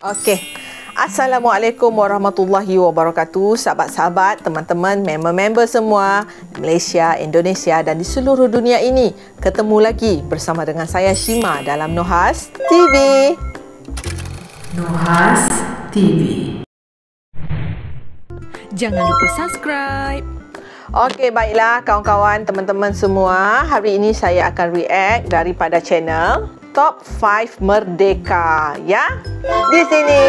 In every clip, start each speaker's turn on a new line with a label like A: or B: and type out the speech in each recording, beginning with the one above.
A: Okey. Assalamualaikum warahmatullahi wabarakatuh. Sahabat-sahabat, teman-teman, member-member semua di Malaysia, Indonesia dan di seluruh dunia ini. Ketemu lagi bersama dengan saya Shima dalam Nuhas TV.
B: Nuhas TV.
C: Jangan lupa subscribe.
A: Okey, baiklah kawan-kawan, teman-teman semua. Hari ini saya akan react daripada channel Top 5 Merdeka, ya. Di sini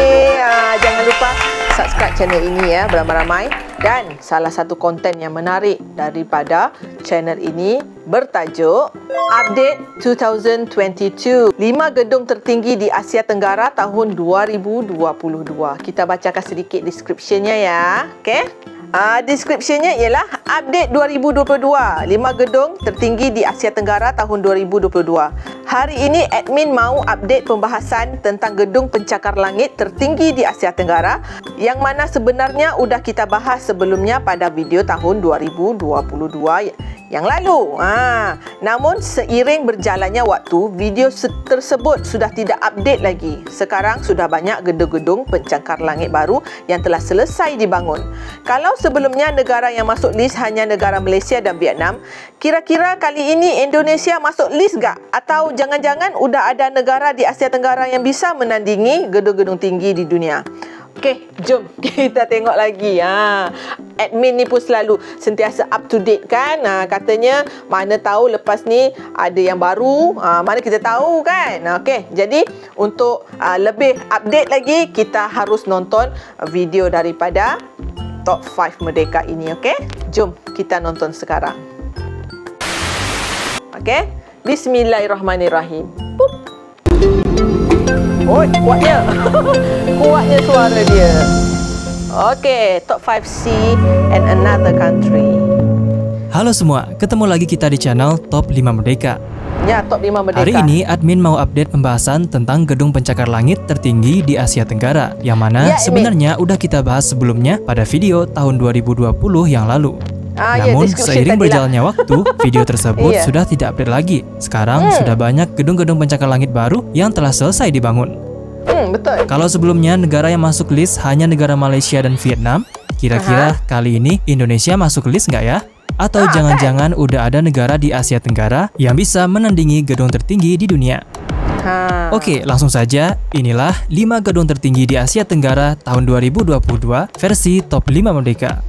A: jangan lupa subscribe channel ini ya, beramai-ramai. Dan salah satu konten yang menarik daripada channel ini bertajuk Update 2022, 5 gedung tertinggi di Asia Tenggara tahun 2022. Kita bacakan sedikit description-nya ya. Okey. Description-nya ialah update 2022, 5 gedung tertinggi di Asia Tenggara tahun 2022. Hari ini admin mau update pembahasan tentang gedung pencakar langit tertinggi di Asia Tenggara yang mana sebenarnya sudah kita bahas sebelumnya pada video tahun 2022 yang lalu. Namun seiring berjalannya waktu, video tersebut sudah tidak update lagi. Sekarang sudah banyak gedung-gedung pencakar langit baru yang telah selesai dibangun. Kalau sebelumnya negara yang masuk list hanya negara Malaysia dan Vietnam, kira-kira kali ini Indonesia masuk list tak? Atau jangan-jangan sudah ada negara di Asia Tenggara yang bisa menandingi gedung-gedung tinggi di dunia? Okey, jom kita tengok lagi. Admin ni pun selalu sentiasa up to date kan. Katanya mana tahu lepas ni ada yang baru, mana kita tahu kan. Okey, jadi untuk lebih update lagi, kita harus nonton video daripada Top 5 Merdeka ini. Okey, jom kita nonton sekarang. Okey, bismillahirrahmanirrahim. Pup. Oh, kuatnya. Kuatnya suara dia. Okey, Top 5C and Another Country.
D: Halo semua, ketemu lagi kita di channel Top 5 Merdeka.
A: Ya, Top 5 Merdeka.
D: Hari ini admin mau update pembahasan tentang gedung pencakar langit tertinggi di Asia Tenggara, yang mana sebenarnya udah kita bahas sebelumnya pada video tahun 2020 yang lalu. Namun seiring berjalannya waktu, video tersebut sudah tidak update lagi. Sekarang sudah banyak gedung-gedung pencakar langit baru yang telah selesai dibangun.
A: Betul.
D: Kalau sebelumnya negara yang masuk list hanya negara Malaysia dan Vietnam, kira-kira kali ini Indonesia masuk list nggak ya? Atau jangan-jangan udah ada negara di Asia Tenggara yang bisa menandingi gedung tertinggi di dunia? Oke, langsung saja. Inilah 5 gedung tertinggi di Asia Tenggara tahun 2022 versi Top 5 Merdeka.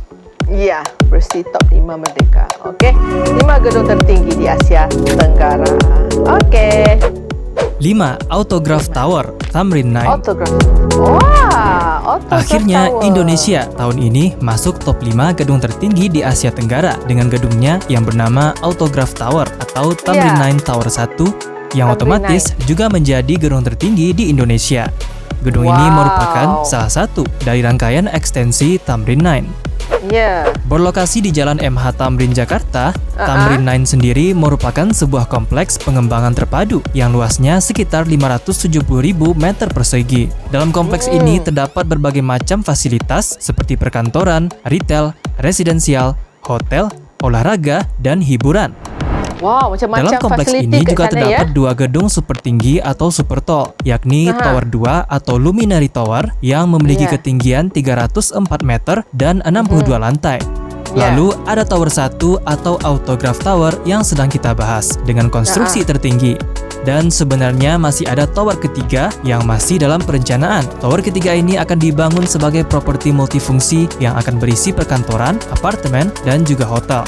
A: Ya, versi Top 5 Merdeka. Okey, 5 gedung tertinggi di Asia Tenggara. Okey.
D: 5. Autograph Tower, Tamrin 9.
A: Autograph. Wah,
D: Akhirnya
A: Tower.
D: Indonesia tahun ini masuk top 5 gedung tertinggi di Asia Tenggara dengan gedungnya yang bernama Autograph Tower atau Tamrin 9 Tower 1 yang otomatis juga menjadi gedung tertinggi di Indonesia. Gedung ini merupakan salah satu dari rangkaian ekstensi Tamrin 9. Berlokasi di Jalan MH Tamrin, Jakarta, Tamrin 9 sendiri merupakan sebuah kompleks pengembangan terpadu yang luasnya sekitar 570.000 meter persegi. Dalam kompleks ini terdapat berbagai macam fasilitas seperti perkantoran, retail, residensial, hotel, olahraga, dan hiburan.
A: Wow, macam-macam.
D: Dalam kompleks ini juga terdapat 2 gedung super tinggi atau super tall, yakni Tower 2 atau Luminary Tower yang memiliki ketinggian 304 meter dan 62 lantai. Lalu ada Tower 1 atau Autograph Tower yang sedang kita bahas dengan konstruksi tertinggi. Dan sebenarnya masih ada tower ketiga yang masih dalam perencanaan. Tower ketiga ini akan dibangun sebagai properti multifungsi yang akan berisi perkantoran, apartemen, dan juga hotel.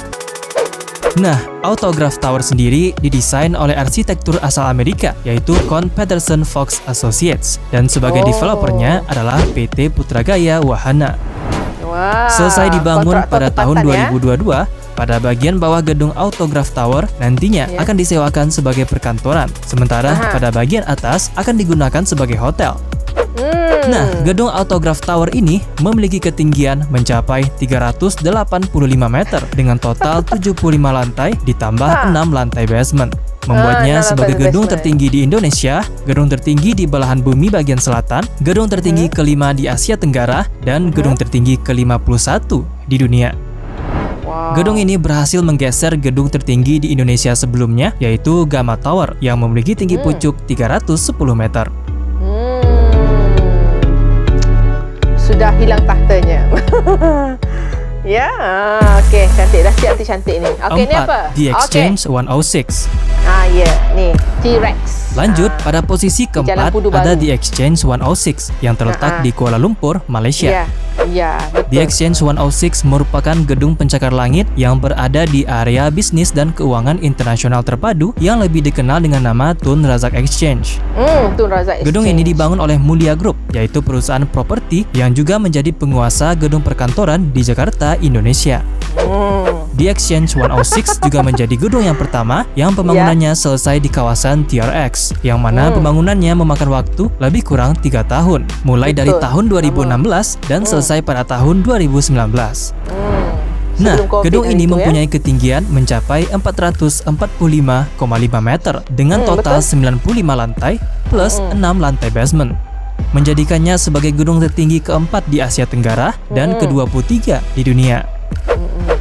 D: Nah, Autograph Tower sendiri didesain oleh arsitektur asal Amerika, yaitu Kohn Pedersen Fox Associates, dan sebagai developernya adalah PT Putragaya Wahana. Selesai dibangun pada tahun 2022, pada bagian bawah gedung Autograph Tower nantinya akan disewakan sebagai perkantoran, sementara pada bagian atas akan digunakan sebagai hotel. Nah, gedung Autograph Tower ini memiliki ketinggian mencapai 385 meter dengan total 75 lantai ditambah 6 lantai basement. Membuatnya sebagai gedung tertinggi di Indonesia, gedung tertinggi di belahan bumi bagian selatan, gedung tertinggi kelima di Asia Tenggara, dan gedung tertinggi ke-51 di dunia. Gedung ini berhasil menggeser gedung tertinggi di Indonesia sebelumnya, yaitu Gamma Tower yang memiliki tinggi pucuk 310 meter.
A: sudah hilang tahtanya. Ya, okey, cantik dah, siap cantik ni. Okey, ni apa?
D: The Exchange 106.
A: Ya, ni T-Rex.
D: Lanjut, pada posisi keempat ada The Exchange 106 yang terletak di Kuala Lumpur, Malaysia.
A: Ya, betul.
D: The Exchange 106 merupakan gedung pencakar langit yang berada di area bisnis dan keuangan internasional terpadu yang lebih dikenal dengan nama Tun Razak Exchange.
A: Tun Razak Exchange.
D: Gedung ini dibangun oleh Mulia Group, yaitu perusahaan properti yang juga menjadi penguasa gedung perkantoran di Jakarta, Indonesia. The Exchange 106 juga menjadi gedung yang pertama yang pembangunannya selesai di kawasan TRX, yang mana pembangunannya memakan waktu lebih kurang 3 tahun, mulai dari tahun 2016 dan selesai pada tahun 2019. Nah, gedung ini mempunyai ketinggian mencapai 445,5 meter dengan total 95 lantai plus 6 lantai basement, menjadikannya sebagai gedung tertinggi keempat di Asia Tenggara dan ke-23 di dunia.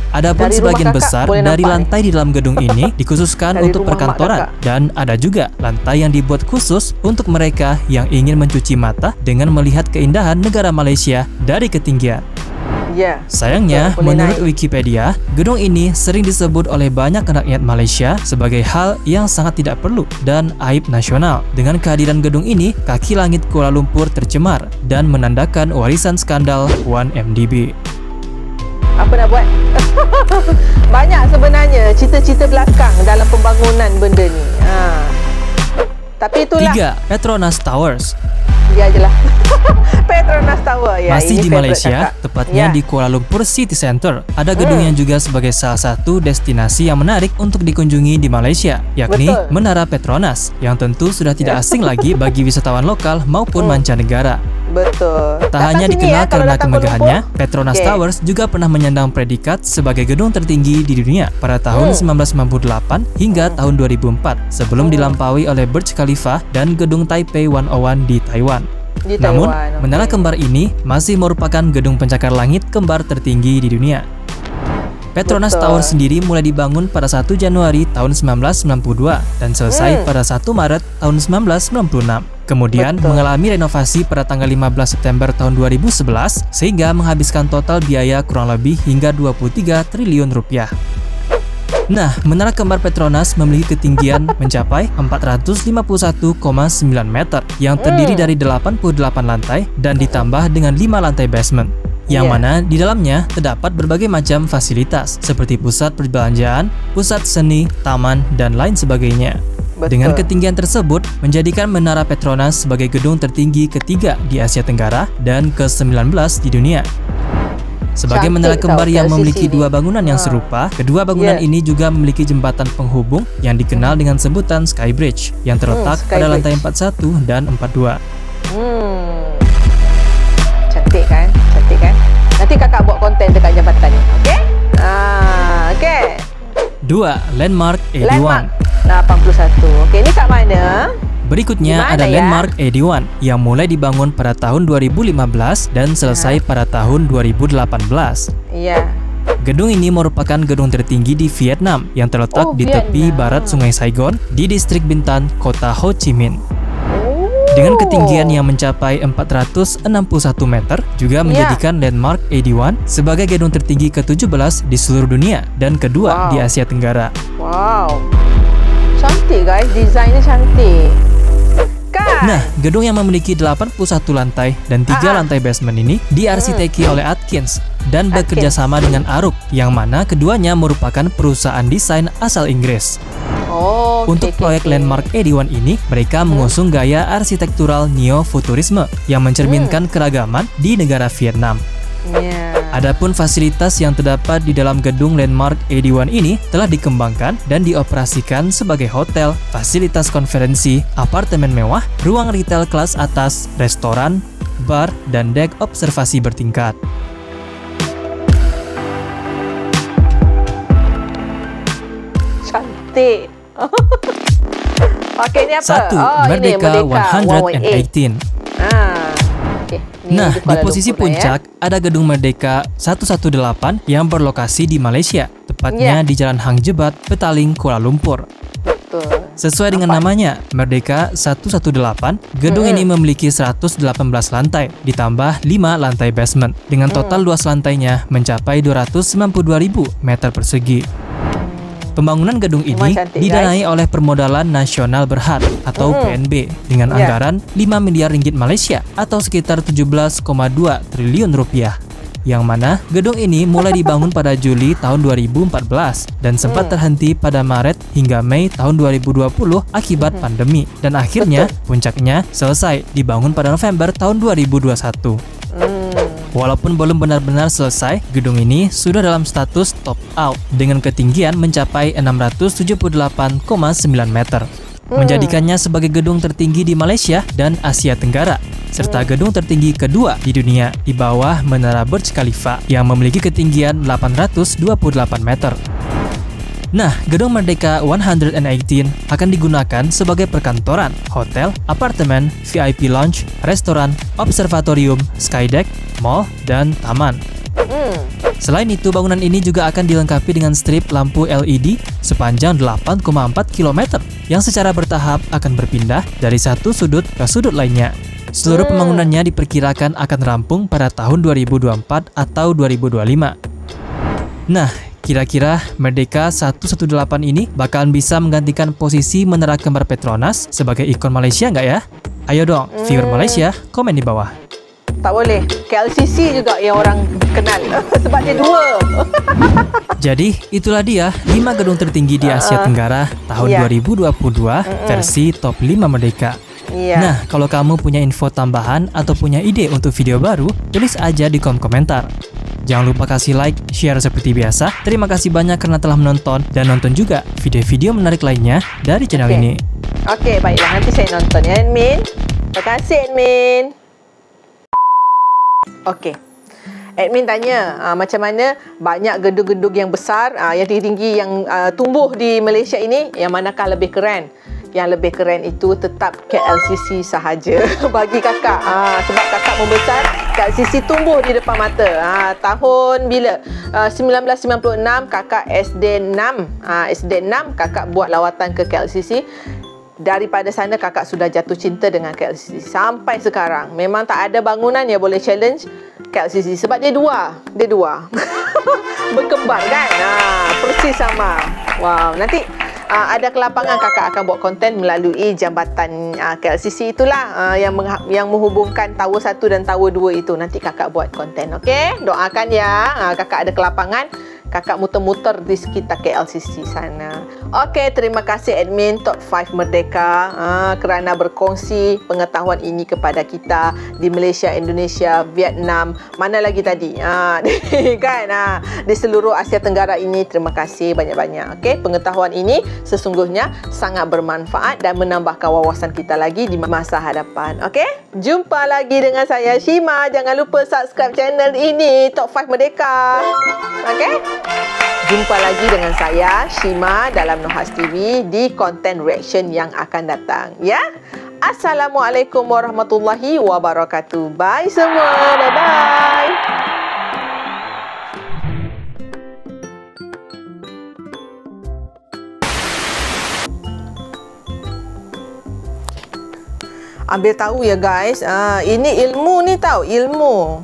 D: Adapun sebagian besar dari lantai di dalam gedung ini dikhususkan untuk perkantoran, dan ada juga lantai yang dibuat khusus untuk mereka yang ingin mencuci mata dengan melihat keindahan negara Malaysia dari ketinggian. Sayangnya, menurut Wikipedia, gedung ini sering disebut oleh banyak rakyat Malaysia sebagai hal yang sangat tidak perlu dan aib nasional. Dengan kehadiran gedung ini, kaki langit Kuala Lumpur tercemar dan menandakan warisan skandal 1MDB.
A: Apa nak buat? Banyak sebenarnya cerita-cerita belakang dalam pembangunan benda ni. Tapi itulah.
D: 3. Petronas Towers.
A: Dia je lah. Petronas Tower.
D: Masih di Malaysia, tepatnya di Kuala Lumpur City Centre. Ada gedung yang juga sebagai salah satu destinasi yang menarik untuk dikunjungi di Malaysia, yakni Menara Petronas, yang tentu sudah tidak asing lagi bagi wisatawan lokal maupun mancanegara.
A: Betul.
D: Tak hanya dikenal karena kemegahannya, Petronas Towers juga pernah menyandang predikat sebagai gedung tertinggi di dunia pada tahun 1998 hingga tahun 2004, sebelum dilampaui oleh Burj Khalifa dan gedung Taipei 101 di Taiwan. Namun, menara kembar ini masih merupakan gedung pencakar langit kembar tertinggi di dunia. Petronas Tower sendiri mulai dibangun pada 1 Januari tahun 1992 dan selesai pada 1 Maret tahun 1996. Kemudian mengalami renovasi pada tanggal 15 September tahun 2011 sehingga menghabiskan total biaya kurang lebih hingga 23 triliun rupiah. Nah, menara kembar Petronas memiliki ketinggian mencapai 451,9 meter yang terdiri dari 88 lantai dan ditambah dengan 5 lantai basement, yang mana di dalamnya terdapat berbagai macam fasilitas seperti pusat perbelanjaan, pusat seni, taman, dan lain sebagainya. Dengan ketinggian tersebut, menjadikan Menara Petronas sebagai gedung tertinggi ketiga di Asia Tenggara dan ke-19 di dunia. Sebagai menara kembar yang memiliki dua bangunan yang serupa, kedua bangunan ini juga memiliki jembatan penghubung yang dikenal dengan sebutan Sky Bridge yang terletak pada lantai 41 dan 42.
A: Cantik kan? Cantik kan? Nanti kakak buat konten dekat jambatan ni, okey? Okey.
D: 2. Landmark 81.
A: Landmark 81. Okey, ni kat mana?
D: Berikutnya ada Landmark 81 yang mulai dibangun pada tahun 2015 dan selesai pada tahun 2018. Gedung ini merupakan gedung tertinggi di Vietnam yang terletak di tepi barat Sungai Saigon di distrik Bintan, kota Ho Chi Minh. Dengan ketinggian yang mencapai 461 meter, juga menjadikan Landmark 81 sebagai gedung tertinggi ke-17 di seluruh dunia dan kedua di Asia Tenggara.
A: Wow, cantik guys, desainnya cantik.
D: Nah, gedung yang memiliki 81 lantai dan 3 lantai basement ini diarsiteki oleh Atkins dan bekerja sama dengan Arup, yang mana keduanya merupakan perusahaan desain asal Inggris. Untuk proyek Landmark 81 ini, mereka mengusung gaya arsitektural neo-futurisme yang mencerminkan keragaman di negara Vietnam. Adapun fasilitas yang terdapat di dalam gedung Landmark 81 ini telah dikembangkan dan dioperasikan sebagai hotel, fasilitas konferensi, apartemen mewah, ruang retail kelas atas, restoran, bar, dan dek observasi bertingkat.
A: Cantik. Okey, ini apa?
D: 1. Merdeka 118. Nah, di posisi puncak ada gedung Merdeka 118 yang berlokasi di Malaysia, tepatnya di Jalan Hang Jebat, Petaling, Kuala Lumpur. Sesuai dengan namanya, Merdeka 118, gedung ini memiliki 118 lantai, ditambah 5 lantai basement, dengan total luas lantainya mencapai 292.000 meter persegi. Pembangunan gedung ini didanai oleh Permodalan Nasional Berhad atau PNB dengan anggaran 5 miliar ringgit Malaysia atau sekitar 17,2 triliun rupiah. Yang mana gedung ini mulai dibangun pada Juli tahun 2014 dan sempat terhenti pada Maret hingga Mei tahun 2020 akibat pandemi, dan akhirnya puncaknya selesai dibangun pada November tahun 2021. Walaupun belum benar-benar selesai, gedung ini sudah dalam status top out dengan ketinggian mencapai 678,9 meter. Menjadikannya sebagai gedung tertinggi di Malaysia dan Asia Tenggara, serta gedung tertinggi kedua di dunia di bawah Menara Burj Khalifa yang memiliki ketinggian 828 meter. Nah, Gedung Merdeka 118 akan digunakan sebagai perkantoran, hotel, apartemen, VIP lounge, restoran, observatorium, skydeck, mall, dan taman. Selain itu, bangunan ini juga akan dilengkapi dengan strip lampu LED sepanjang 8,4 km yang secara bertahap akan berpindah dari satu sudut ke sudut lainnya. Seluruh pembangunannya diperkirakan akan rampung pada tahun 2024 atau 2025. Nah, kira-kira Merdeka 118 ini bakalan bisa menggantikan posisi Menara Kembar Petronas sebagai ikon Malaysia nggak ya? Ayo dong, viewer Malaysia, komen di bawah.
A: Tak boleh. KLCC juga yang orang kenal sebab dia dua.
D: Jadi, itulah dia 5 gedung tertinggi di Asia Tenggara tahun 2022 versi top 5 Merdeka. Nah, kalau kamu punya info tambahan atau punya ide untuk video baru, tulis aja di kolom komentar. Jangan lupa kasih like, share seperti biasa. Terima kasih banyak karena telah menonton dan nonton juga video-video menarik lainnya dari channel ini.
A: Oke, baiklah. Nanti saya nonton ya, Admin. Terima kasih, Admin. Okey. Admin tanya, macam mana banyak gedung-gedung yang besar, yang tinggi yang tumbuh di Malaysia ini, yang manakah lebih keren? Yang lebih keren itu tetap KLCC sahaja bagi kakak. Sebab kakak membesar, KLCC tumbuh di depan mata. Tahun bila? 1996, kakak SD 6. SD 6, kakak buat lawatan ke KLCC. Daripada sana kakak sudah jatuh cinta dengan KLCC sampai sekarang. Memang tak ada bangunan yang boleh challenge KLCC sebab dia dua. Berkembar kan? Persis sama. Wow, nanti ada kelapangan kakak akan buat konten melalui jambatan KLCC itulah yang menghubungkan Tower 1 dan Tower 2 itu. Nanti kakak buat konten, okey? Doakan ya kakak ada kelapangan. Kakak muter-muter di sekitar KLCC sana. Okey, terima kasih admin Top 5 Merdeka kerana berkongsi pengetahuan ini kepada kita di Malaysia, Indonesia, Vietnam, mana lagi tadi? Kan? Di seluruh Asia Tenggara ini. Terima kasih banyak-banyak. Okey, pengetahuan ini sesungguhnya sangat bermanfaat dan menambahkan wawasan kita lagi di masa hadapan. Okey? Jumpa lagi dengan saya Shima. Jangan lupa subscribe channel ini Top 5 Merdeka. Okey? Jumpa lagi dengan saya Shima dalam Nohas TV di konten reaction yang akan datang ya. Assalamualaikum warahmatullahi wabarakatuh. Bye semua. Bye bye. Ambil tahu ya guys. Ini ilmu ni tahu, ilmu.